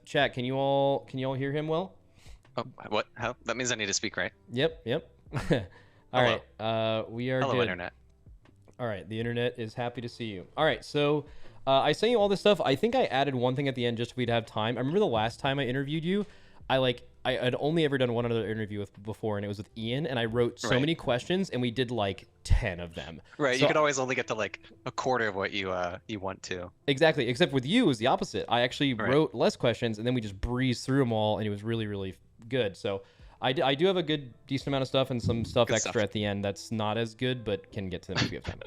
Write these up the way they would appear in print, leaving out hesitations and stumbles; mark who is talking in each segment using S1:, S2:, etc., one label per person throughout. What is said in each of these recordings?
S1: Chat, can you all hear him well?
S2: Oh, what? How? That means I need to speak, right?
S1: Yep. All
S2: Hello.
S1: right. We are
S2: Hello,
S1: good.
S2: Internet.
S1: All right. The internet is happy to see you. All right. So I sent you all this stuff. I think I added one thing at the end just so we'd have time. I remember the last time I interviewed you, I had only ever done one other interview before, and it was with Ian, and I wrote so
S2: Right.
S1: many questions, and we did like 10 of them.
S2: Right. You
S1: So
S2: could always only get to like a quarter of what you want to.
S1: exactly, except with you it was the opposite. I actually
S2: Right.
S1: wrote less questions, and then we just breezed through them all, and it was really, really good. So I do have a decent amount of stuff and some stuff
S2: Good
S1: extra
S2: stuff.
S1: at the end that's not as good, but can get to them if we have time.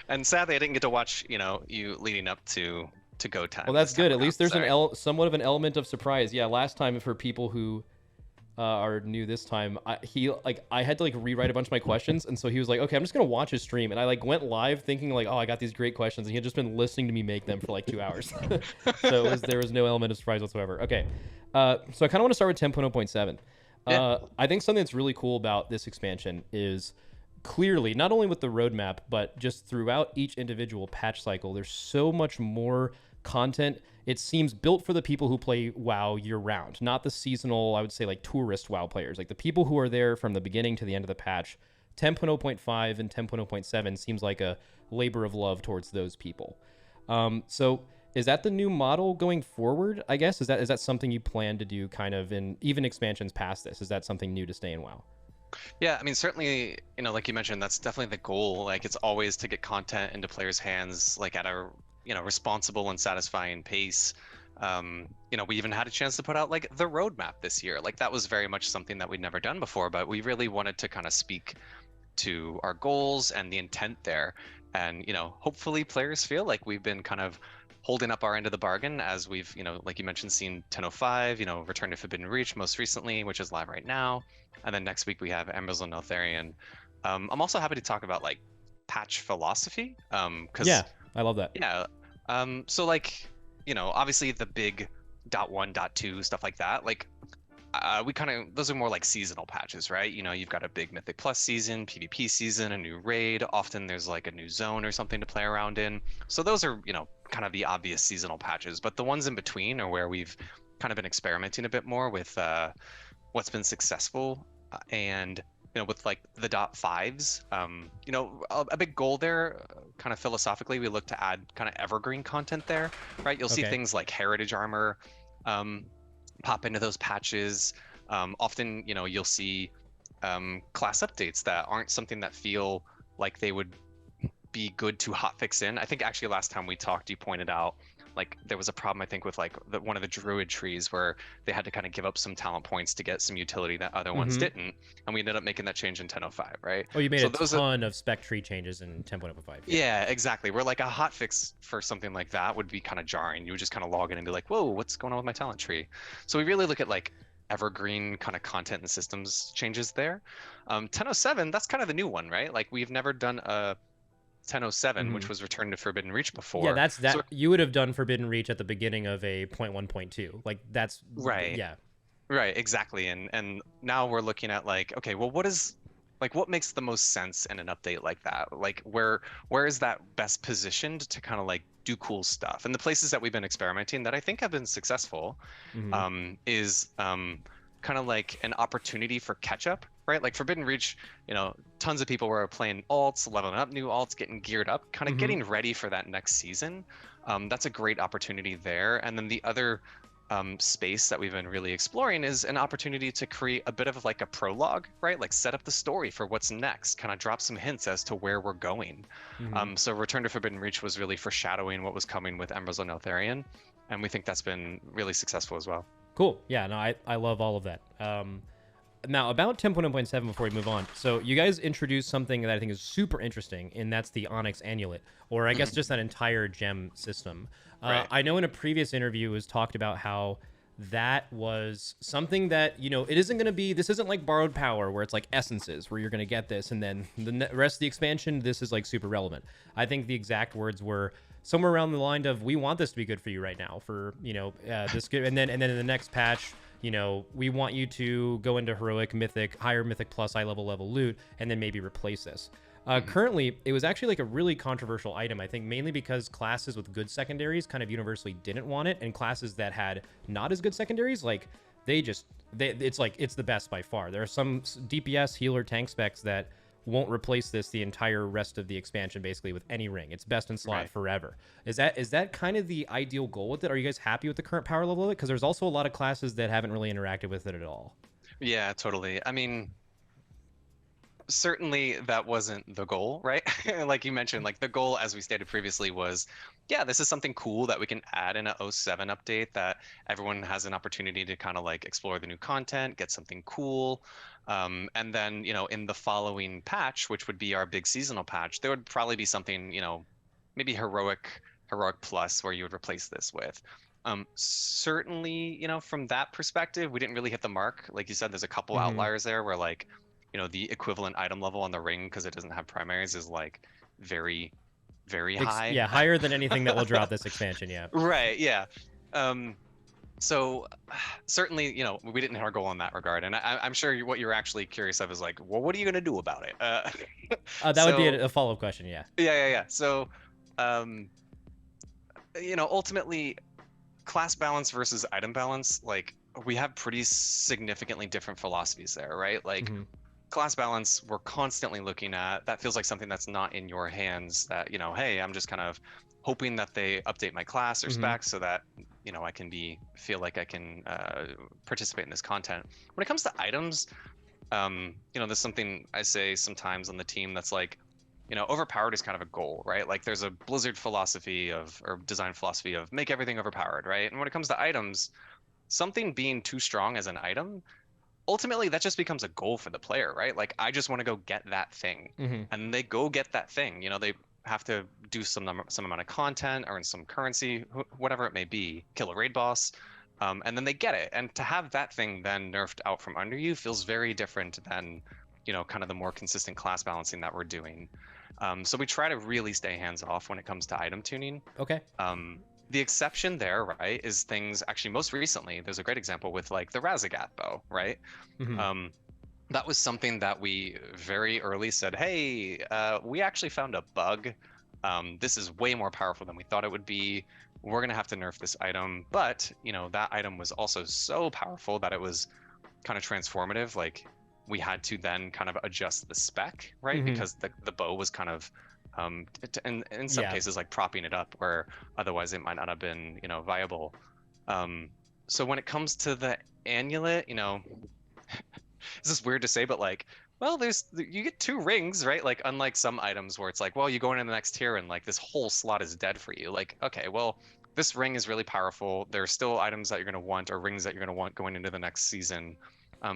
S2: And sadly, I didn't get to watch, you leading up to go time.
S1: Well, that's
S2: this time
S1: good. At
S2: around.
S1: least there's
S2: Sorry.
S1: somewhat of an element of surprise. Yeah, last time for people who are new this time, I had to like rewrite a bunch of my questions, and so he was like, "Okay, I'm just gonna watch his stream," and I like went live thinking like, "Oh, I got these great questions," and he had just been listening to me make them for like 2 hours. So there was no element of surprise whatsoever. Okay, so I kind of want to start with 10.0.7.
S2: Yeah.
S1: I think something that's really cool about this expansion is clearly not only with the roadmap, but just throughout each individual patch cycle, there's so much more content. It seems built for the people who play WoW year round, not the seasonal, I would say like tourist WoW players, like the people who are there from the beginning to the end of the patch. 10.0.5 and 10.0.7 seems like a labor of love towards those people. So is that the new model going forward? I guess is that something you plan to do kind of in even expansions past this? Is that something new to stay in WoW?
S2: Yeah, I mean, certainly, like you mentioned, that's definitely the goal. Like, it's always to get content into players' hands, like at a, responsible and satisfying pace. We even had a chance to put out like the roadmap this year. Like, that was very much something that we'd never done before, but we really wanted to kind of speak to our goals and the intent there. And, hopefully players feel like we've been kind of holding up our end of the bargain as we've, like you mentioned, seen 10.05, Return to Forbidden Reach most recently, which is live right now. And then next week we have Embers on Neltharion. I'm also happy to talk about like patch philosophy.
S1: Yeah,
S2: Because
S1: I love that.
S2: yeah. So like, obviously the big .1, .2 stuff like that, like we kind of, those are more like seasonal patches, right? You've got a big Mythic Plus season, PvP season, a new raid. Often there's like a new zone or something to play around in. So those are, kind of the obvious seasonal patches. But the ones in between are where we've kind of been experimenting a bit more with what's been successful and with like the .5s. A big goal there, kind of philosophically, we look to add kind of evergreen content there, right? You'll see
S1: Okay.
S2: things like heritage armor pop into those patches. Often, you'll see class updates that aren't something that feel like they would be good to hotfix in. I think actually last time we talked, you pointed out like there was a problem I think with like one of the druid trees where they had to kind of give up some talent points to get some utility that other ones didn't, and we ended up making that change in 10.05, right?
S1: Oh, you made
S2: So
S1: a
S2: those
S1: ton of spec tree changes in 10.05.
S2: yeah, exactly. Where like a hotfix for something like that would be kind of jarring. You would just kind of log in and be like, whoa, what's going on with my talent tree? So we really look at like evergreen kind of content and systems changes there. 10.07, that's kind of the new one, right? Like we've never done a 10.07, which was Return to Forbidden Reach before.
S1: Yeah, that's that.
S2: So,
S1: You would have done Forbidden Reach at the beginning of a 0.1.2. Like that's
S2: right.
S1: Yeah.
S2: Right, exactly. And now we're looking at like, okay, well, what makes the most sense in an update like that? Like where is that best positioned to kind of like do cool stuff? And the places that we've been experimenting that I think have been successful is kind of like an opportunity for catch up, right? Like Forbidden Reach, tons of people were playing alts, leveling up new alts, getting geared up, kind of getting ready for that next season. That's a great opportunity there. And then the other space that we've been really exploring is an opportunity to create a bit of like a prologue, right? Like set up the story for what's next, kind of drop some hints as to where we're going. So Return to Forbidden Reach was really foreshadowing what was coming with Embers on Neltharion, and we think that's been really successful as well.
S1: Cool. Yeah, no, I love all of that. Now, about 10.0.7 before we move on. So you guys introduced something that I think is super interesting, and that's the Onyx Amulet, or I guess just that entire gem system.
S2: Right.
S1: I know in a previous interview it was talked about how that was something that, this isn't like Borrowed Power where it's like essences where you're going to get this, and then the rest of the expansion, this is like super relevant. I think the exact words were somewhere around the line of, we want this to be good for you right now for, this good. And then in the next patch, we want you to go into heroic, mythic, higher mythic plus high level loot, and then maybe replace this. Currently, it was actually like a really controversial item, I think, mainly because classes with good secondaries kind of universally didn't want it, and classes that had not as good secondaries, like it's the best by far. There are some DPS, healer, tank specs that won't replace this the entire rest of the expansion basically with any ring. It's best in slot forever. Is that kind of the ideal goal with it? Are you guys happy with the current power level of it? Because there's also a lot of classes that haven't really interacted with it at all.
S2: Yeah, totally. I mean, certainly that wasn't the goal, right? Like you mentioned, like the goal, as we stated previously, was, yeah, this is something cool that we can add in a '07 update that everyone has an opportunity to kind of like explore the new content, get something cool. And then, in the following patch, which would be our big seasonal patch, there would probably be something, maybe heroic plus where you would replace this with. Certainly, from that perspective, we didn't really hit the mark. Like you said, there's a couple outliers there where like, the equivalent item level on the ring, because it doesn't have primaries, is like very, very high.
S1: Yeah, higher than anything that will drop this expansion. Yeah.
S2: Right. Yeah. So certainly, we didn't hit our goal in that regard, and I'm sure what you're actually curious of is like, well, what are you going to do about it?
S1: That would be a follow-up question. Yeah.
S2: Yeah. So, ultimately, class balance versus item balance, like we have pretty significantly different philosophies there, right? Like. Class balance, we're constantly looking at. That feels like something that's not in your hands. That hey, I'm just kind of hoping that they update my class or spec so that I can feel like I can participate in this content. When it comes to items, there's something I say sometimes on the team that's like, overpowered is kind of a goal, right? Like there's a Blizzard philosophy or design philosophy of make everything overpowered, right? And when it comes to items, something being too strong as an item, ultimately that just becomes a goal for the player, right? Like I just want to go get that thing, and they go get that thing. They have to do some amount of content, earn some currency, whatever it may be, kill a raid boss, and then they get it. And to have that thing then nerfed out from under you feels very different than kind of the more consistent class balancing that we're doing. So we try to really stay hands off when it comes to item tuning.
S1: Okay.
S2: The exception there, right, is things actually most recently, there's a great example with like the Razagat bow, right? That was something that we very early said, hey, we actually found a bug. This is way more powerful than we thought it would be. We're going to have to nerf this item. But, that item was also so powerful that it was kind of transformative. Like we had to then kind of adjust the spec, right? Because the bow was kind of in some cases like propping it up where otherwise it might not have been viable. So when it comes to the amulet, this is weird to say, but like, well, you get 2 rings, right? Like unlike some items where it's like, well, you go into the next tier and like this whole slot is dead for you. Like, okay, well, this ring is really powerful. There are still items that you're going to want or rings that you're going to want going into the next season.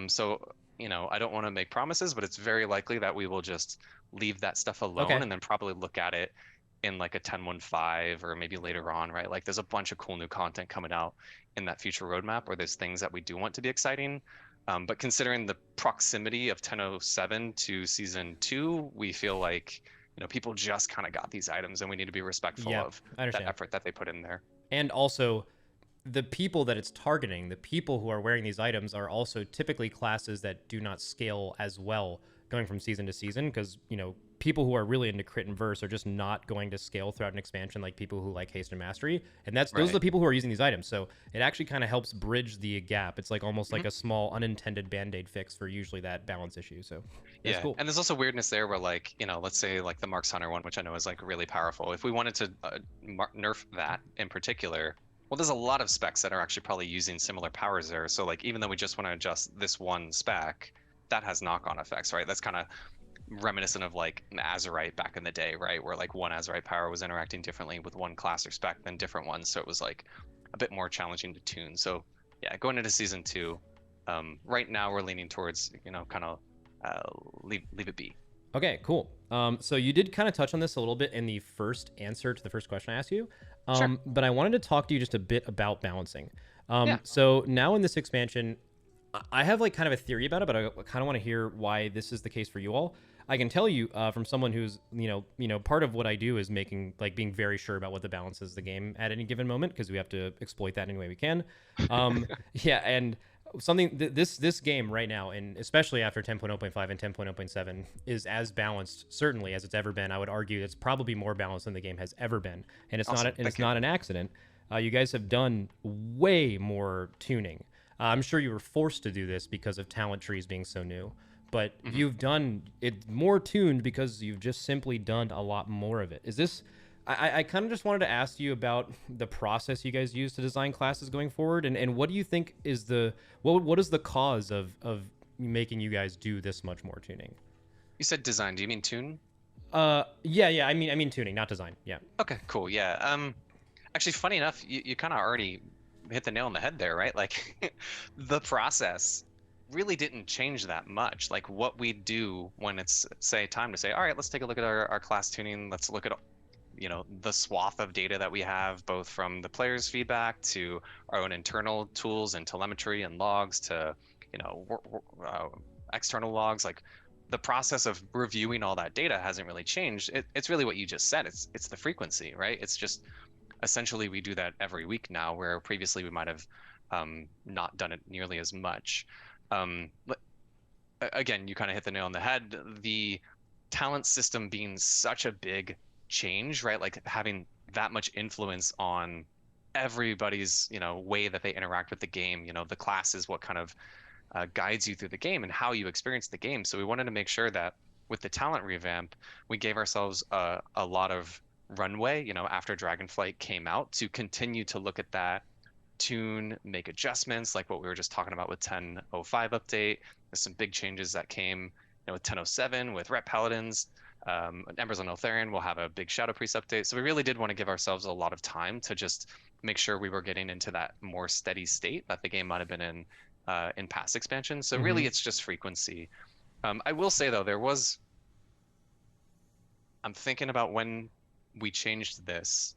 S2: So I don't want to make promises, but it's very likely that we will just leave that stuff alone and then probably look at it in like a 10.15 or maybe later on, right? Like there's a bunch of cool new content coming out in that future roadmap where there's things that we do want to be exciting. But considering the proximity of 10.07 to season 2, we feel like people just kind of got these items and we need to be respectful of that effort that they put in there.
S1: And also the people that it's targeting, the people who are wearing these items are also typically classes that do not scale as well going from season to season, because people who are really into crit and verse are just not going to scale throughout an expansion like people who like haste and mastery, and those are the people who are using these items. So it actually kind of helps bridge the gap. It's like almost like a small unintended band-aid fix for usually that balance issue. So that's cool.
S2: And there's also weirdness there where like let's say like the Marks Hunter one, which I know is like really powerful, if we wanted to nerf that in particular, well, there's a lot of specs that are actually probably using similar powers there. So like even though we just want to adjust this one spec, that has knock-on effects, right? That's kind of reminiscent of like an Azerite back in the day, right? Where like one Azerite power was interacting differently with one class or spec than different ones. So it was like a bit more challenging to tune. So yeah, going into season 2, right now we're leaning towards, kind of leave it be.
S1: Okay, cool. So you did kind of touch on this a little bit in the first answer to the first question I asked you.
S2: Sure.
S1: But I wanted to talk to you just a bit about balancing. So now in this expansion, I have like kind of a theory about it, but I kind of want to hear why this is the case for you all. I can tell you from someone who's, part of what I do is being very sure about what the balance is of the game at any given moment, because we have to exploit that any way we can. And something this game right now, and especially after 10.0.5 and 10.0.7, is as balanced certainly as it's ever been. I would argue it's probably more balanced than the game has ever been, and it's
S2: Awesome.
S1: not an accident. You guys have done way more tuning. I'm sure you were forced to do this because of talent trees being so new, but you've done it more tuned because you've just simply done a lot more of it. Is this? I kind of just wanted to ask you about the process you guys use to design classes going forward, and what do you think is what is the cause of making you guys do this much more tuning?
S2: You said design. Do you mean tune?
S1: Yeah. I mean tuning, not design. Yeah.
S2: Okay, cool. Yeah. Actually, funny enough, you kind of already hit the nail on the head there, right? Like, the process really didn't change that much. Like, what we do when it's, say, time to say, all right, let's take a look at our class tuning. Let's look at the swath of data that we have, both from the players' feedback to our own internal tools and telemetry and logs to external logs. Like, the process of reviewing all that data hasn't really changed. It's really what you just said. It's the frequency, right? It's just essentially we do that every week now, where previously we might have not done it nearly as much. Again, you kind of hit the nail on the head. The talent system being such a big change, right? Like, having that much influence on everybody's way that they interact with the game. The class is what kind of guides you through the game and how you experience the game. So we wanted to make sure that with the talent revamp, we gave ourselves a lot of runway, after Dragonflight came out, to continue to look at that, tune, make adjustments, like what we were just talking about with 10.05 update. There's some big changes that came with 10.07 with Rep Paladins. Embers on Eltharion will have a big Shadow Priest update. So we really did want to give ourselves a lot of time to just make sure we were getting into that more steady state that the game might have been in past expansions. So really, it's just frequency. I will say, though, I'm thinking about when we changed this.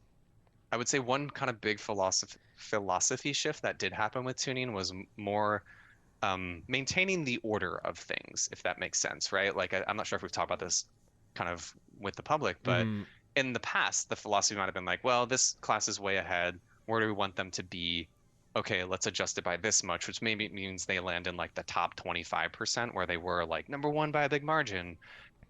S2: I would say one kind of big philosophy shift that did happen with tuning was more maintaining the order of things, if that makes sense, right? Like, I'm not sure if we've talked about this kind of with the public, but in the past, the philosophy might have been like, well, this class is way ahead. Where do we want them to be? Okay, let's adjust it by this much, which maybe means they land in like the top 25%, where they were like number one by a big margin.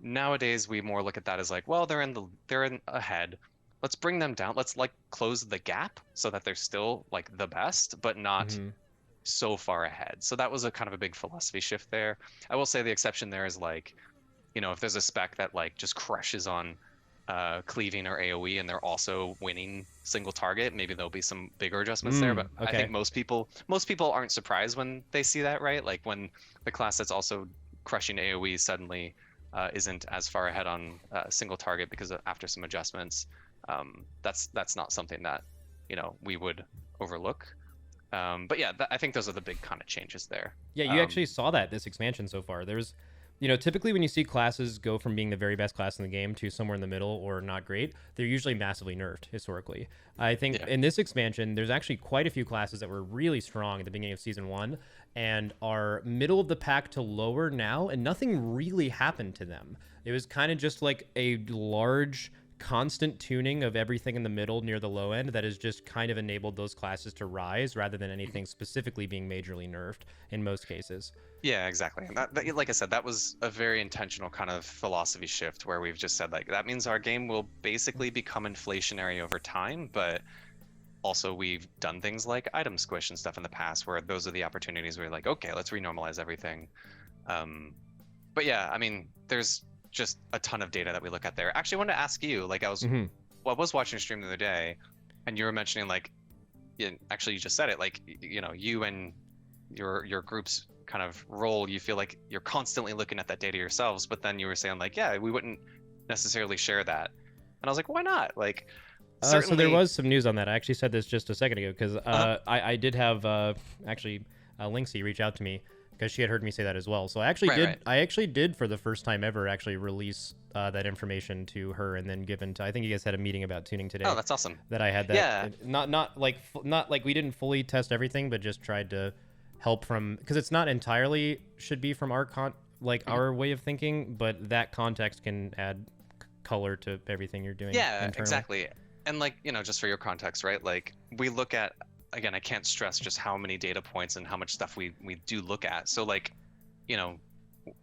S2: Nowadays, we more look at that as like, well, they're in ahead. Let's bring them down. Let's like close the gap so that they're still like the best, but not so far ahead. So that was a kind of a big philosophy shift there. I will say the exception there is like, if there's a spec that like just crushes on cleaving or AoE and they're also winning single target, maybe there'll be some bigger adjustments there. But I think most people aren't surprised when they see that, right? Like, when the class that's also crushing AoE suddenly isn't as far ahead on single target because after some adjustments, that's not something that we would overlook. But yeah, I think those are the big kind of changes there.
S1: Yeah, you actually saw that this expansion so far. There's typically when you see classes go from being the very best class in the game to somewhere in the middle or not great, they're usually massively nerfed historically. I think in this expansion, there's actually quite a few classes that were really strong at the beginning of Season 1 and are middle of the pack to lower now, and nothing really happened to them. It was kind of just like a large constant tuning of everything in the middle near the low end that has just kind of enabled those classes to rise rather than anything specifically being majorly nerfed in most cases.
S2: Yeah, exactly. And that, like I said, that was a very intentional kind of philosophy shift where we've just said, like, that means our game will basically become inflationary over time, but also we've done things like item squish and stuff in the past where those are the opportunities where you're like, okay, let's renormalize everything. But yeah, I mean, there's just a ton of data that we look at there. Actually, I wanted to ask you, like, I was watching a stream the other day, and you were mentioning, like, actually you just said it, like, you and your group's kind of role, you feel like you're constantly looking at that data yourselves, but then you were saying like, yeah, we wouldn't necessarily share that, and I was like, why not? Like,
S1: so there was some news on that. I actually said this just a second ago because I did have actually Linksy reach out to me because she had heard me say that as well. So I actually did for the first time ever actually release that information to her and then given to, I think you guys had a meeting about tuning today.
S2: Oh, that's awesome.
S1: That I had that. Yeah. Not like we didn't fully test everything, but just tried to help from, because it's not entirely should be from our our way of thinking, but that context can add color to everything you're doing.
S2: Yeah,
S1: internally.
S2: Exactly. And like, just for your context, right? Like, we look at again, I can't stress just how many data points and how much stuff we do look at. So like, you know,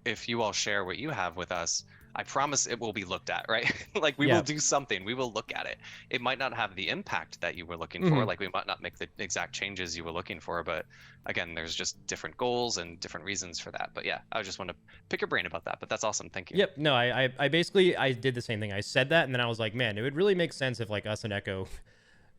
S2: if you all share what you have with us, I promise it will be looked at, right? Like we will do something. We will look at it. It might not have the impact that you were looking for. Like we might not make the exact changes you were looking for, but again, there's just different goals and different reasons for that. But yeah, I just want to pick your brain about that. But that's awesome. Thank you.
S1: Yep. No, I basically I did the same thing. I said that, and then I was like, man, it would really make sense if like us and Echo,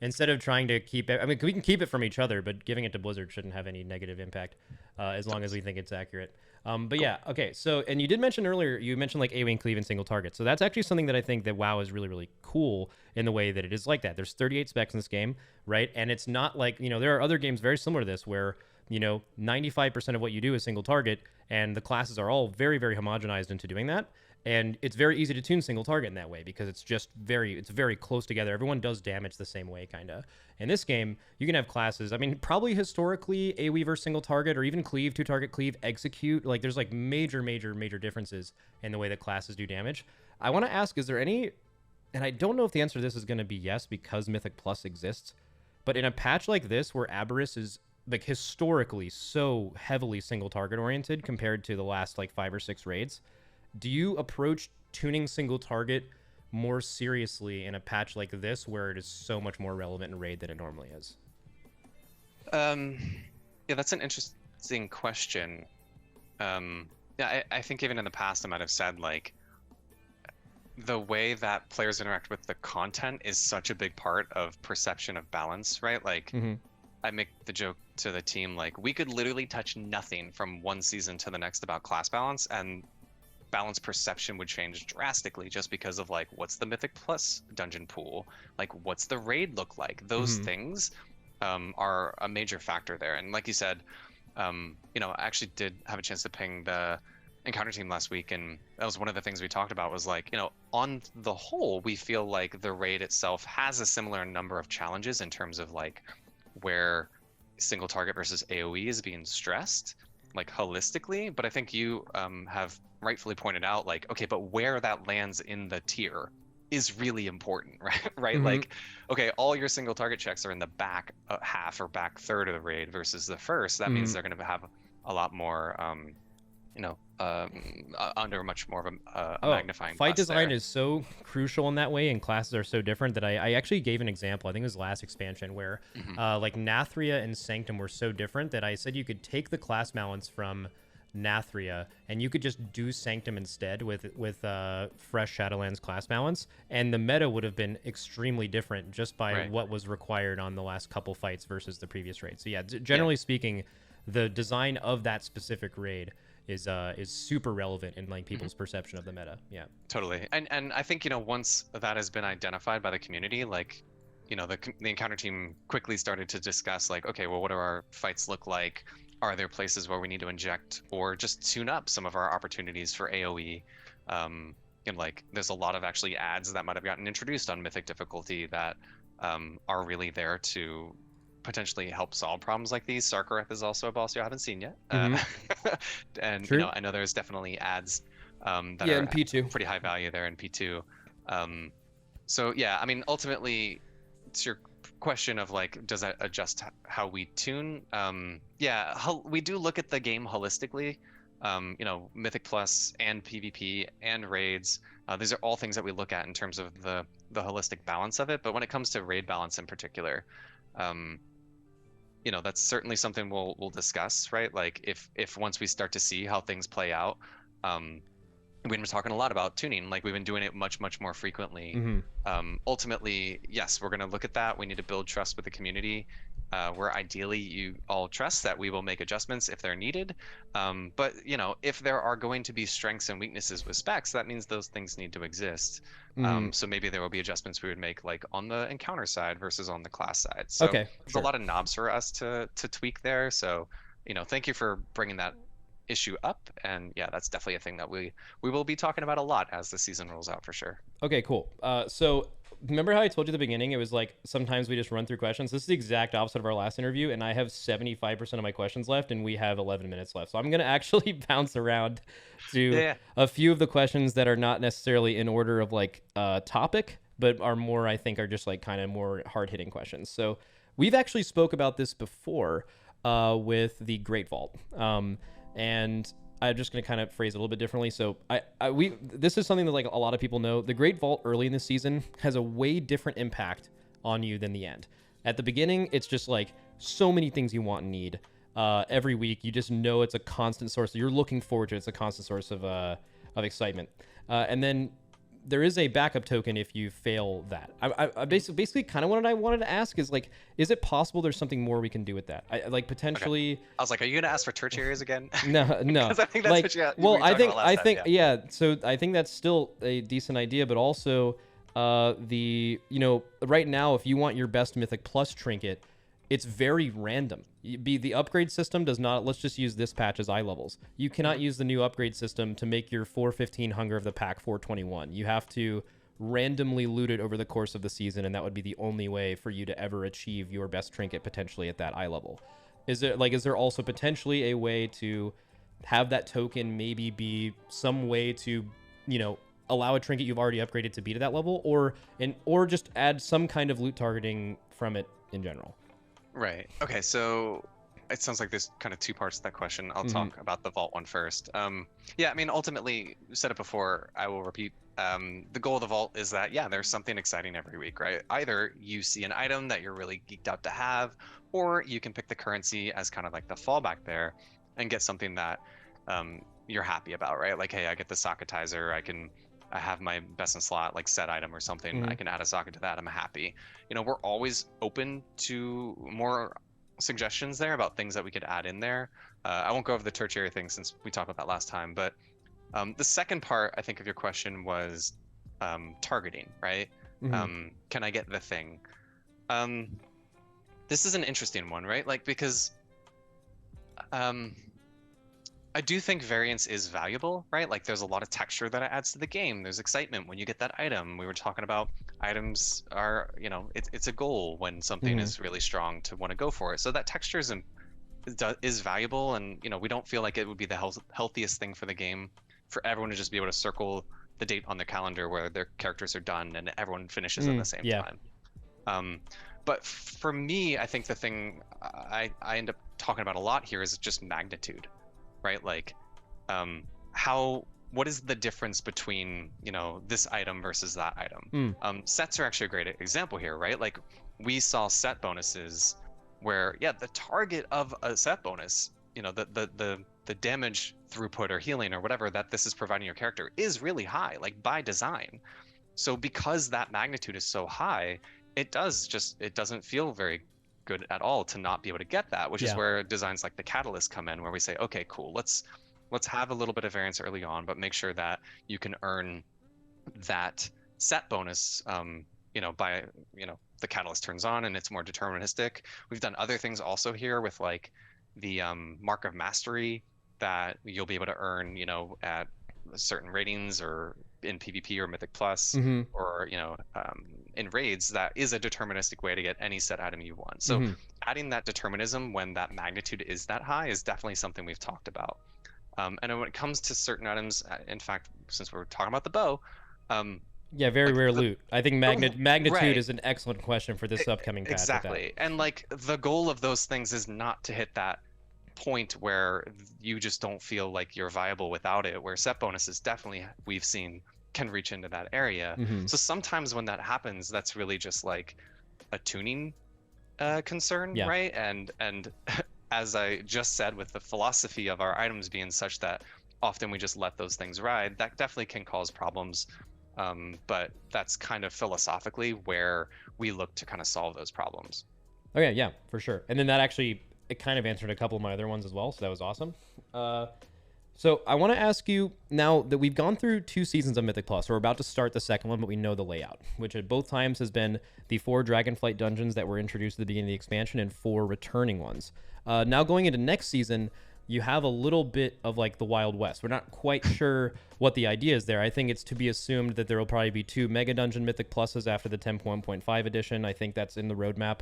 S1: instead of trying to keep it, I mean, we can keep it from each other, but giving it to Blizzard shouldn't have any negative impact, as long as we think it's accurate. But yeah, okay. So, and you did mention earlier, you mentioned like AoE and cleave and single target. So that's actually something that I think that WoW is really, really cool in the way that it is like that. There's 38 specs in this game, right? And it's not like, you know, there are other games very similar to this where, you know, 95% of what you do is single target, and the classes are all very, very homogenized into doing that. And it's very easy to tune single target in that way because it's just it's very close together. Everyone does damage the same way, kind of. In this game, you can have classes. I mean, probably historically, AoE versus single target, or even cleave, two target cleave, execute. Like, there's like major differences in the way that classes do damage. I want to ask, is there any, and I don't know if the answer to this is going to be yes because Mythic Plus exists, but in a patch like this where Aberrus is like historically so heavily single target oriented compared to the last like 5 or 6 raids, do you approach tuning single target more seriously in a patch like this where it is so much more relevant in raid than it normally is?
S2: Yeah, that's an interesting question. Yeah, I think even in the past I might have said like the way that players interact with the content is such a big part of perception of balance, right? Like I make the joke to the team like we could literally touch nothing from one season to the next about class balance, and balance perception would change drastically just because of like what's the Mythic Plus dungeon pool, like what's the raid look like. Those things are a major factor there. And like you said, you know, I actually did have a chance to ping the encounter team last week, and that was one of the things we talked about was like, you know, on the whole we feel like the raid itself has a similar number of challenges in terms of like where single target versus AoE is being stressed like holistically, but I think you have rightfully pointed out like, okay, but where that lands in the tier is really important, right? Like, okay, all your single target checks are in the back half or back third of the raid versus the first. That means they're going to have a lot more, you know, under much more of a magnifying glass.
S1: Fight design is so crucial in that way, and classes are so different that I actually gave an example. I think it was the last expansion where like Nathria and Sanctum were so different that I said you could take the class balance from Nathria and you could just do Sanctum instead with fresh Shadowlands class balance, and the meta would have been extremely different just by what was required on the last couple fights versus the previous raid. So yeah, generally speaking, the design of that specific raid is super relevant in like people's perception of the meta. Yeah,
S2: totally. And I think, you know, once that has been identified by the community, like, you know, the encounter team quickly started to discuss like, okay, well, what do our fights look like? Are there places where we need to inject or just tune up some of our opportunities for AoE? And like, there's a lot of actually ads that might have gotten introduced on Mythic difficulty that are really there to potentially help solve problems like these. Sarkareth is also a boss you haven't seen yet. And
S1: True.
S2: you know, I know there's definitely ads that are
S1: in P2
S2: pretty high value there in P2. So yeah, I mean, ultimately, it's your question of like, does that adjust how we tune? Yeah, we do look at the game holistically. You know, Mythic Plus and PvP and raids. These are all things that we look at in terms of the holistic balance of it. But when it comes to raid balance in particular, you know, that's certainly something we'll discuss, right? Like if once we start to see how things play out, we've been talking a lot about tuning, like we've been doing it much more frequently. Ultimately, yes, we're going to look at that. We need to build trust with the community, where ideally you all trust that we will make adjustments if they're needed. But you know, if there are going to be strengths and weaknesses with specs, that means those things need to exist. So maybe there will be adjustments we would make like on the encounter side versus on the class side. So there's a lot of knobs for us to tweak there. So, you know, thank you for bringing that issue up, and yeah, that's definitely a thing that we will be talking about a lot as the season rolls out for sure.
S1: Okay, cool. So remember how I told you at the beginning it was like sometimes we just run through questions? This is the exact opposite of our last interview, and I have 75% of my questions left and we have 11 minutes left, so I'm gonna actually bounce around to a few of the questions that are not necessarily in order of like topic, but are more, I think, are just like kind of more hard-hitting questions. So we've actually spoke about this before with the Great Vault. And I'm just going to kind of phrase it a little bit differently. So this is something that like a lot of people know. The Great Vault early in the season has a way different impact on you than the end. At the beginning, it's just like so many things you want and need. Every week, you just know it's a constant source. You're looking forward to it. It's a constant source of excitement. And then there is a backup token if you fail that. I basically kind of what I wanted to ask is like, is it possible there's something more we can do with that? Like potentially.
S2: Okay. I was like, are you gonna ask for tertiaries again?
S1: No.
S2: Because I think that's
S1: like,
S2: what you.
S1: Well, I think,
S2: time, yeah.
S1: So I think that's still a decent idea, but also, right now, if you want your best Mythic Plus trinket, it's very random. The upgrade system does not. Let's just use this patch as eye levels. You cannot use the new upgrade system to make your 415 hunger of the pack 421. You have to randomly loot it over the course of the season, and that would be the only way for you to ever achieve your best trinket potentially at that eye level. Is there also potentially a way to have that token maybe be some way to, allow a trinket you've already upgraded to be to that level, or just add some kind of loot targeting from it in general?
S2: Right. Okay. So it sounds like there's kind of two parts to that question. I'll talk about the vault one first. Yeah. I mean, ultimately, you said it before. I will repeat. The goal of the vault is that there's something exciting every week, right? Either you see an item that you're really geeked out to have, or you can pick the currency as kind of like the fallback there, and get something that you're happy about, right? Like, hey, I get the socketizer. I have my best in slot like set item or something. I can add a socket to that. I'm happy. We're always open to more suggestions there about things that we could add in there. I won't go over the tertiary thing since we talked about that last time, but the second part I think of your question was targeting, right? Can I get the thing? This is an interesting one, right? Like, because I do think variance is valuable, right? Like there's a lot of texture that it adds to the game. There's excitement when you get that item. We were talking about items are, it's a goal when something is really strong to want to go for it. So that texture is valuable, and we don't feel like it would be the healthiest thing for the game for everyone to just be able to circle the date on their calendar where their characters are done and everyone finishes at the same time. But for me, I think the thing I end up talking about a lot here is just magnitude. Right? Like, what is the difference between, this item versus that item? Sets are actually a great example here, right? Like, we saw set bonuses where, the target of a set bonus, the damage throughput or healing or whatever that this is providing your character is really high, like by design. So because that magnitude is so high, it doesn't feel very good at all to not be able to get that, which is where designs like the Catalyst come in, where we say, okay, cool, let's have a little bit of variance early on, but make sure that you can earn that set bonus by the Catalyst turns on and it's more deterministic. We've done other things also here with like the Mark of Mastery that you'll be able to earn at certain ratings or in PvP or Mythic Plus, or in raids, that is a deterministic way to get any set item you want. So adding that determinism when that magnitude is that high is definitely something we've talked about. And when it comes to certain items, in fact, since we're talking about the bow,
S1: very rare loot. I think magnitude
S2: right.
S1: is an excellent question for this upcoming patch.
S2: Exactly. And like the goal of those things is not to hit that point where you just don't feel like you're viable without it, where set bonuses definitely we've seen can reach into that area. So sometimes when that happens, that's really just like a tuning concern, right? And as I just said, with the philosophy of our items being such that often we just let those things ride, that definitely can cause problems. But that's kind of philosophically where we look to kind of solve those problems.
S1: Okay, yeah, for sure. And then that actually, it kind of answered a couple of my other ones as well, so that was awesome. So I want to ask you, now that we've gone through 2 seasons of Mythic Plus, we're about to start the second one, but we know the layout, which at both times has been the 4 Dragonflight dungeons that were introduced at the beginning of the expansion and 4 returning ones. Now going into next season, you have a little bit of like the Wild West. We're not quite sure what the idea is there. I think it's to be assumed that there will probably be 2 Mega Dungeon Mythic Pluses after the 10.1.5 edition. I think that's in the roadmap.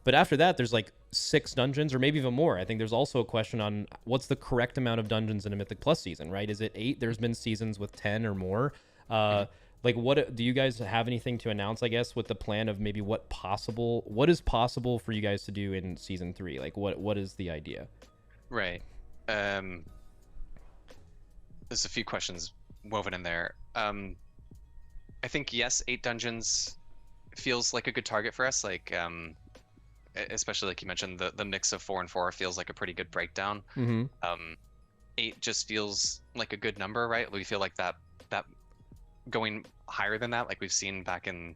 S1: But after that, there's like 6 dungeons or maybe even more. I think there's also a question on what's the correct amount of dungeons in a Mythic Plus season, right? Is it 8? There's been seasons with 10 or more. Like, what do you guys have anything to announce, I guess, with the plan of maybe what is possible for you guys to do in season 3? Like, what is the idea?
S2: Right. There's a few questions woven in there. I think, yes, 8 dungeons feels like a good target for us. Like, especially like you mentioned, the mix of 4 and 4 feels like a pretty good breakdown. 8 just feels like a good number, right? We feel like that going higher than that, like we've seen back in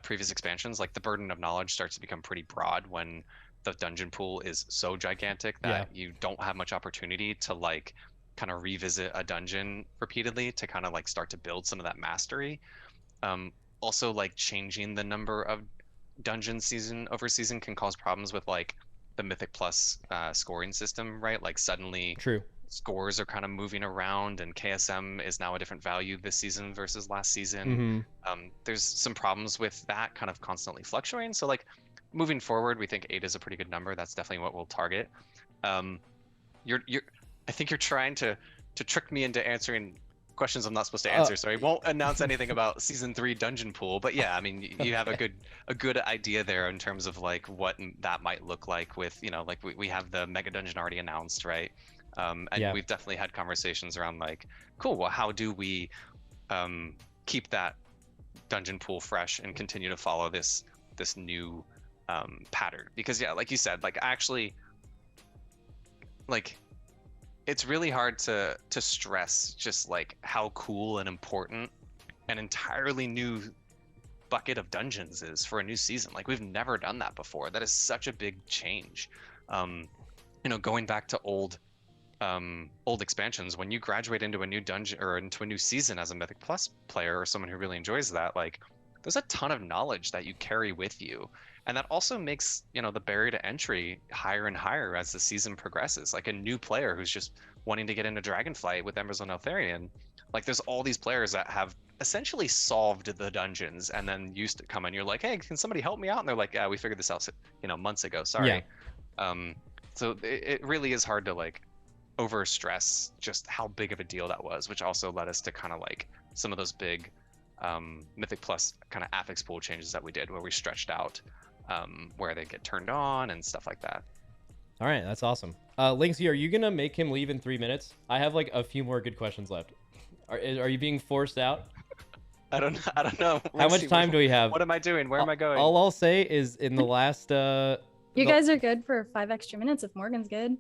S2: previous expansions, like the burden of knowledge starts to become pretty broad when the dungeon pool is so gigantic that you don't have much opportunity to like kind of revisit a dungeon repeatedly to kind of like start to build some of that mastery. Also, like changing the number of dungeons season over season can cause problems with like the Mythic Plus scoring system, right? Like suddenly scores are kind of moving around, and KSM is now a different value this season versus last season. There's some problems with that kind of constantly fluctuating. So like moving forward, we think 8 is a pretty good number. That's definitely what we'll target. I think you're trying to trick me into answering questions I'm not supposed to answer, so I won't announce anything about season 3 dungeon pool. But yeah, I mean, you have a good idea there in terms of like what that might look like with, you know, like we have the mega dungeon already announced, right? And we've definitely had conversations around like, cool, well, how do we keep that dungeon pool fresh and continue to follow this new pattern? Because yeah, like you said, like actually, like it's really hard to stress just like how cool and important an entirely new bucket of dungeons is for a new season. Like we've never done that before. That is such a big change. You know, going back to old expansions, when you graduate into a new dungeon or into a new season as a Mythic Plus player or someone who really enjoys that, like there's a ton of knowledge that you carry with you, and that also makes, you know, the barrier to entry higher and higher as the season progresses. Like a new player who's just wanting to get into Dragonflight with Embers on Eltharion, like there's all these players that have essentially solved the dungeons and then used to come and you're like, hey, can somebody help me out? And they're like, yeah, we figured this out, you know, months ago, sorry. So it really is hard to like over stress just how big of a deal that was, which also led us to kind of like some of those big Mythic Plus kind of affix pool changes that we did, where we stretched out where they get turned on and stuff like that.
S1: All right, that's awesome. Linksy, are you gonna make him leave in 3 minutes? I have like a few more good questions left. Are you being forced out?
S2: I don't know.
S1: How much time do we have?
S2: What am I doing? Where am I going?
S1: All I'll say is in the last
S3: you guys are good for 5 extra minutes if Morgan's good.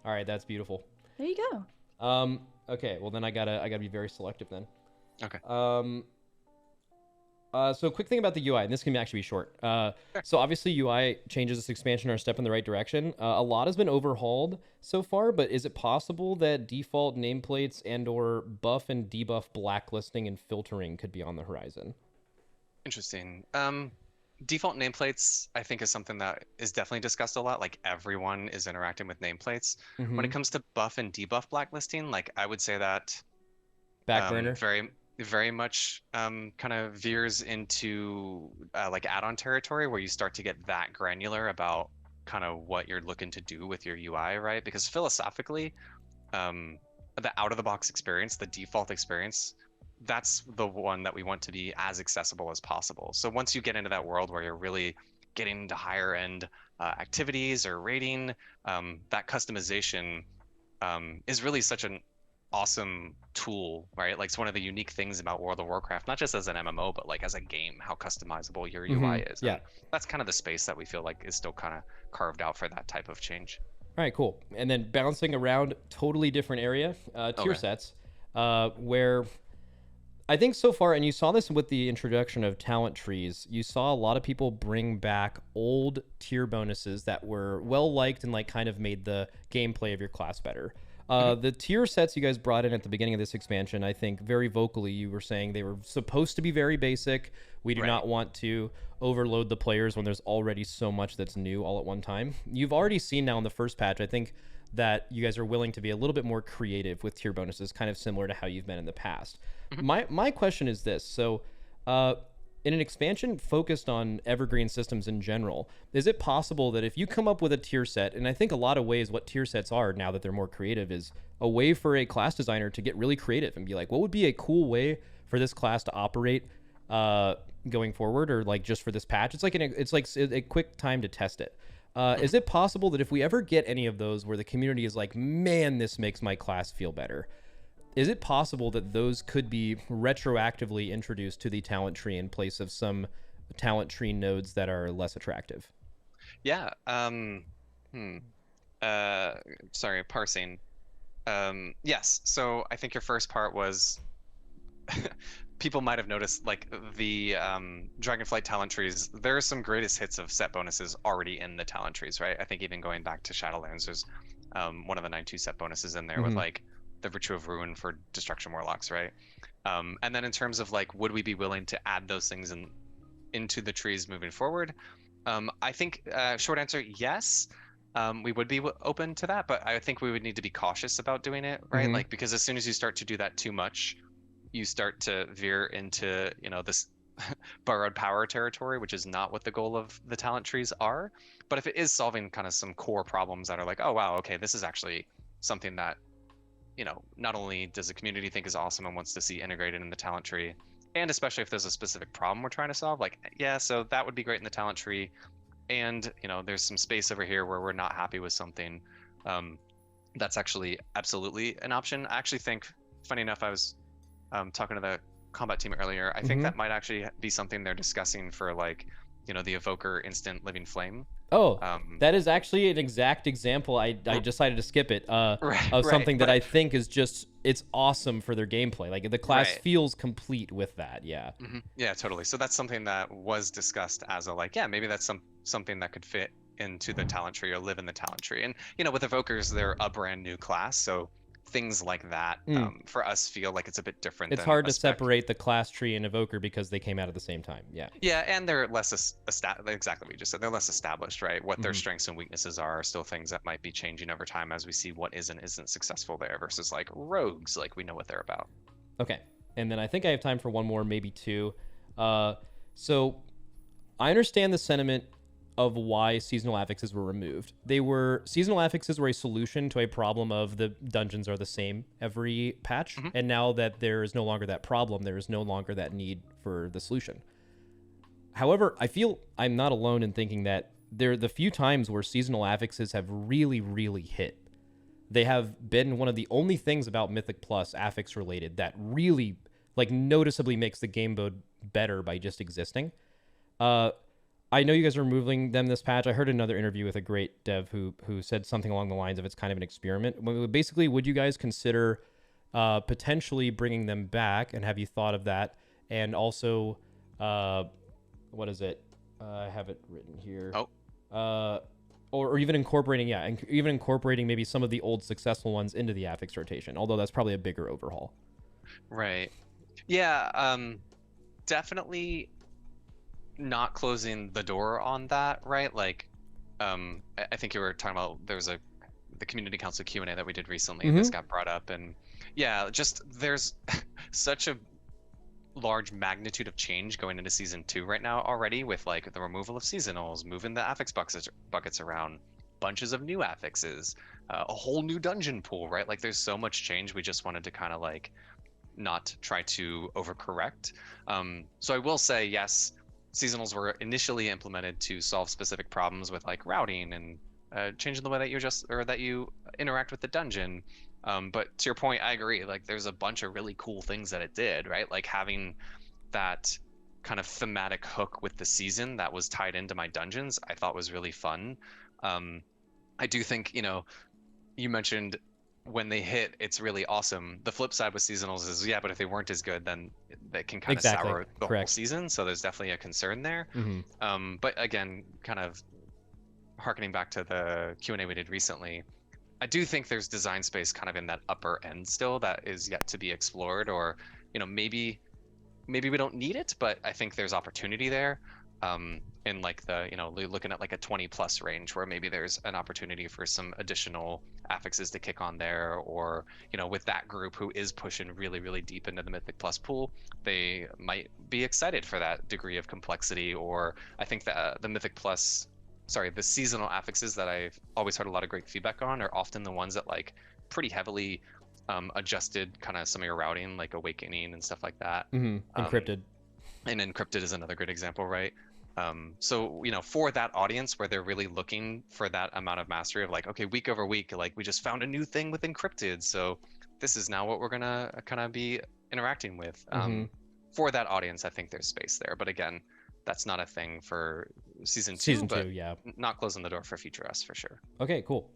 S1: All right, that's beautiful.
S3: There you
S1: go. Okay, well then I gotta be very selective then.
S2: Okay.
S1: So quick thing about the UI, and this can actually be short. So obviously UI changes this expansion are a step in the right direction. A lot has been overhauled so far, but is it possible that default nameplates and or buff and debuff blacklisting and filtering could be on the horizon?
S2: Interesting. Default nameplates, I think, is something that is definitely discussed a lot. Like everyone is interacting with nameplates. When it comes to buff and debuff blacklisting, like I would say that
S1: back burner.
S2: Very much kind of veers into like add-on territory where you start to get that granular about kind of what you're looking to do with your UI, right? Because philosophically, the out-of-the-box experience, the default experience, that's the one that we want to be as accessible as possible. So once you get into that world where you're really getting into higher end activities or rating, that customization is really such an awesome tool, right? Like it's one of the unique things about World of Warcraft, not just as an MMO, but like as a game, how customizable your UI is.
S1: Yeah.
S2: And that's kind of the space that we feel like is still kind of carved out for that type of change.
S1: All right, cool. And then bouncing around, totally different area, tier sets, where I think so far, and you saw this with the introduction of talent trees, you saw a lot of people bring back old tier bonuses that were well liked and like kind of made the gameplay of your class better. The tier sets you guys brought in at the beginning of this expansion, I think very vocally you were saying they were supposed to be very basic. We do not want to overload the players when there's already so much that's new all at one time. You've already seen now in the first patch, I think, that you guys are willing to be a little bit more creative with tier bonuses, kind of similar to how you've been in the past. My question is this. So in an expansion focused on evergreen systems in general, is it possible that if you come up with a tier set, and I think a lot of ways what tier sets are now that they're more creative is a way for a class designer to get really creative and be like, what would be a cool way for this class to operate going forward, or like just for this patch? It's like a quick time to test it. Is it possible that if we ever get any of those where the community is like, man, this makes my class feel better, is it possible that those could be retroactively introduced to the talent tree in place of some talent tree nodes that are less attractive?
S2: Yeah. Sorry, parsing. Yes. So I think your first part was people might have noticed like the Dragonflight talent trees. There are some greatest hits of set bonuses already in the talent trees, right? I think even going back to Shadowlands, there's one of the 9/2 set bonuses in there with like the Virtue of Ruin for Destruction Warlocks, right? And then in terms of like, would we be willing to add those things into the trees moving forward? I think short answer, yes. We would be open to that, but I think we would need to be cautious about doing it, right? Like, because as soon as you start to do that too much, you start to veer into, this borrowed power territory, which is not what the goal of the talent trees are. But if it is solving kind of some core problems that are like, oh, wow, okay, this is actually something that, not only does the community think is awesome and wants to see integrated in the talent tree, and especially if there's a specific problem we're trying to solve, like, yeah, so that would be great in the talent tree. And, there's some space over here where we're not happy with something. That's actually absolutely an option. I actually think, funny enough, I was talking to the combat team earlier. I think that might actually be something they're discussing for like, the Evoker Instant Living Flame.
S1: Oh, that is actually an exact example. I decided to skip it of something that I think is just, it's awesome for their gameplay. Like the class feels complete with that. Yeah.
S2: Yeah, totally. So that's something that was discussed as a like, yeah, maybe that's something that could fit into the talent tree or live in the talent tree. And with Evokers, they're a brand new class, so things like that for us feel like it's a bit different.
S1: It's hard to separate the class tree and Evoker because they came out at the same time.
S2: Yeah, and they're less exactly what you just said. They're less established, right? What their strengths and weaknesses are still things that might be changing over time as we see what is and isn't successful there, versus like rogues, like we know what they're about.
S1: Okay, and then I think I have time for one more, maybe two. So I understand the sentiment of why seasonal affixes were removed. Seasonal affixes were a solution to a problem of the dungeons are the same every patch, and now that there is no longer that problem, there is no longer that need for the solution. However, I feel I'm not alone in thinking that the few times where seasonal affixes have really, really hit, they have been one of the only things about Mythic Plus affix related that really like noticeably makes the game mode better by just existing. I know you guys are removing them this patch. I heard another interview with a great dev who said something along the lines of it's kind of an experiment. Basically, would you guys consider potentially bringing them back, and have you thought of that? And also, what is it? I have it written here. Or even incorporating maybe some of the old successful ones into the affix rotation, although that's probably a bigger overhaul.
S2: Right. Yeah, definitely not closing the door on that, right? Like, I think you were talking about the community council Q&A that we did recently. This got brought up, and yeah, just there's such a large magnitude of change going into season 2 right now already, with like the removal of seasonals, moving the affix buckets around, bunches of new affixes, a whole new dungeon pool, right? Like there's so much change. We just wanted to kind of like not try to overcorrect. So I will say, yes, seasonals were initially implemented to solve specific problems with like routing and changing the way that you interact with the dungeon. But to your point, I agree. Like there's a bunch of really cool things that it did, right? Like having that kind of thematic hook with the season that was tied into my dungeons, I thought was really fun. I do think, you mentioned when they hit, it's really awesome. The flip side with seasonals is, yeah, but if they weren't as good, then they can kind of sour the whole season. So there's definitely a concern there. But again, kind of harkening back to the Q&A we did recently, I do think there's design space kind of in that upper end still that is yet to be explored, or, maybe we don't need it, but I think there's opportunity there. in like the, looking at like a 20 plus range where maybe there's an opportunity for some additional affixes to kick on there, or with that group who is pushing really really deep into the Mythic Plus pool, they might be excited for that degree of complexity. Or I think that the seasonal affixes that I've always heard a lot of great feedback on are often the ones that like pretty heavily adjusted kind of some of your routing, like Awakening and stuff like that.
S1: Encrypted.
S2: And Encrypted is another good example, right? So for that audience where they're really looking for that amount of mastery of like, okay, week over week, like we just found a new thing with Encrypted, so this is now what we're gonna kind of be interacting with. For that audience, I think there's space there, but again, that's not a thing for season two, but
S1: yeah,
S2: not closing the door for future us for sure.
S1: Okay, cool.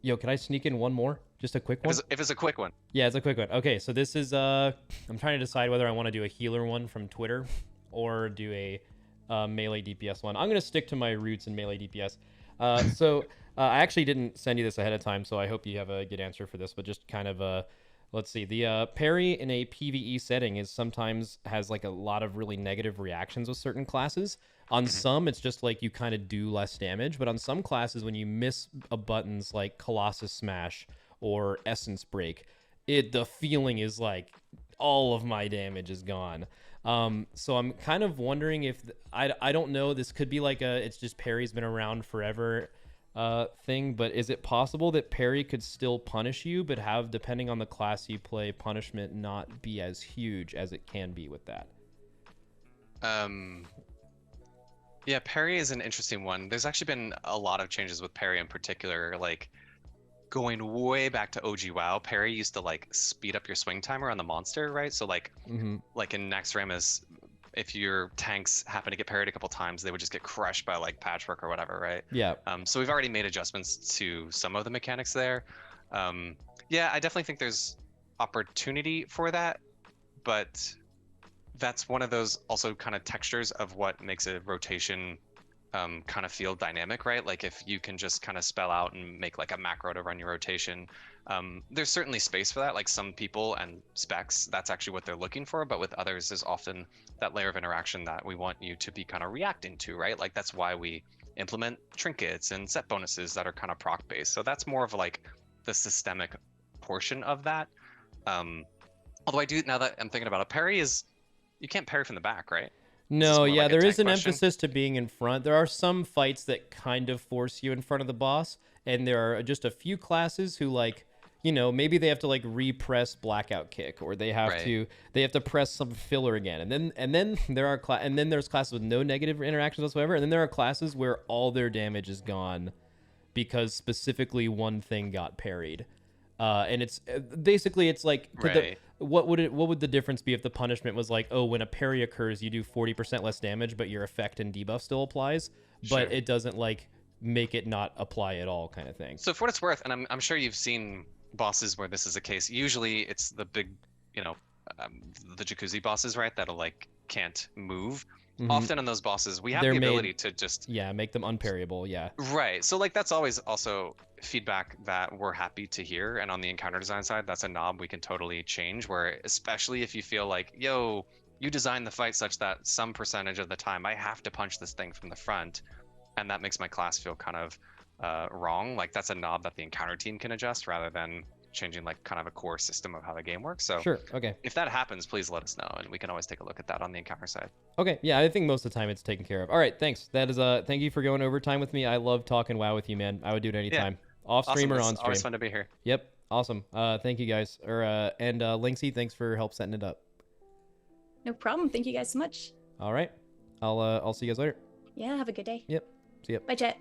S1: Yo, can I sneak in one more? Just a quick one?
S2: If it's a quick one.
S1: Yeah, it's a quick one. Okay, so this is I'm trying to decide whether I want to do a healer one from Twitter or do a melee DPS one. I'm gonna stick to my roots in melee DPS. So I actually didn't send you this ahead of time, so I hope you have a good answer for this. But just kind of let's see. The parry in a PvE setting is sometimes has like a lot of really negative reactions with certain classes. On some, it's just like you kind of do less damage, but on some classes, when you miss buttons like Colossus Smash or Essence Break, the feeling is like all of my damage is gone. So I'm kind of wondering if I don't know. This could be like it's just Parry's been around forever thing, but is it possible that Parry could still punish you, but have, depending on the class you play, punishment not be as huge as it can be with that?
S2: Yeah, Parry is an interesting one. There's actually been a lot of changes with Parry in particular, like going way back to OG WoW. Parry used to like speed up your swing timer on the monster, right? So like like in Naxxramas, if your tanks happen to get parried a couple times, they would just get crushed by like Patchwork or whatever, right?
S1: Yeah.
S2: So we've already made adjustments to some of the mechanics there. Yeah, I definitely think there's opportunity for that, but that's one of those also kind of textures of what makes a rotation kind of feel dynamic, right? Like if you can just kind of spell out and make like a macro to run your rotation, there's certainly space for that. Like some people and specs, that's actually what they're looking for, but with others, there's often that layer of interaction that we want you to be kind of reacting to, right? Like that's why we implement trinkets and set bonuses that are kind of proc based. So that's more of like the systemic portion of that. Although I do, now that I'm thinking about it, parry is, you can't parry from the back, right?
S1: No, yeah,
S2: like a
S1: there is
S2: tank
S1: an
S2: question?
S1: emphasis to being in front. There are some fights that kind of force you in front of the boss, and there are just a few classes who like, maybe they have to like repress blackout kick, or they have to press some filler again, and then there's classes with no negative interactions whatsoever, and then there are classes where all their damage is gone because specifically one thing got parried. And it's basically it's like what would the difference be if the punishment was like, oh, when a parry occurs you do 40% less damage but your effect and debuff still applies, but it doesn't like make it not apply at all kind of thing.
S2: So for what it's worth, and I'm sure you've seen bosses where this is the case, usually it's the big the jacuzzi bosses, right, that'll like can't move. Often in those bosses we have the ability to just
S1: make them unparryable.
S2: Right, so like that's always also feedback that we're happy to hear, and on the encounter design side, that's a knob we can totally change, where especially if you feel like, yo, you designed the fight such that some percentage of the time I have to punch this thing from the front, and that makes my class feel kind of wrong, like that's a knob that the encounter team can adjust rather than changing like kind of a core system of how the game works. So
S1: sure, okay,
S2: if that happens, please let us know, and we can always take a look at that on the encounter side.
S1: Okay, yeah, I think most of the time it's taken care of. All right, thanks. That is thank you for going overtime with me. I love talking WoW with you, man. I would do it anytime. Off stream or on stream.
S2: Always fun to be here.
S1: Yep, awesome. Thank you guys. And Linksy, thanks for help setting it up.
S3: No problem. Thank you guys so much.
S1: All right, I'll see you guys later.
S3: Yeah, have a good day.
S1: Yep. See ya.
S3: Bye, Jet.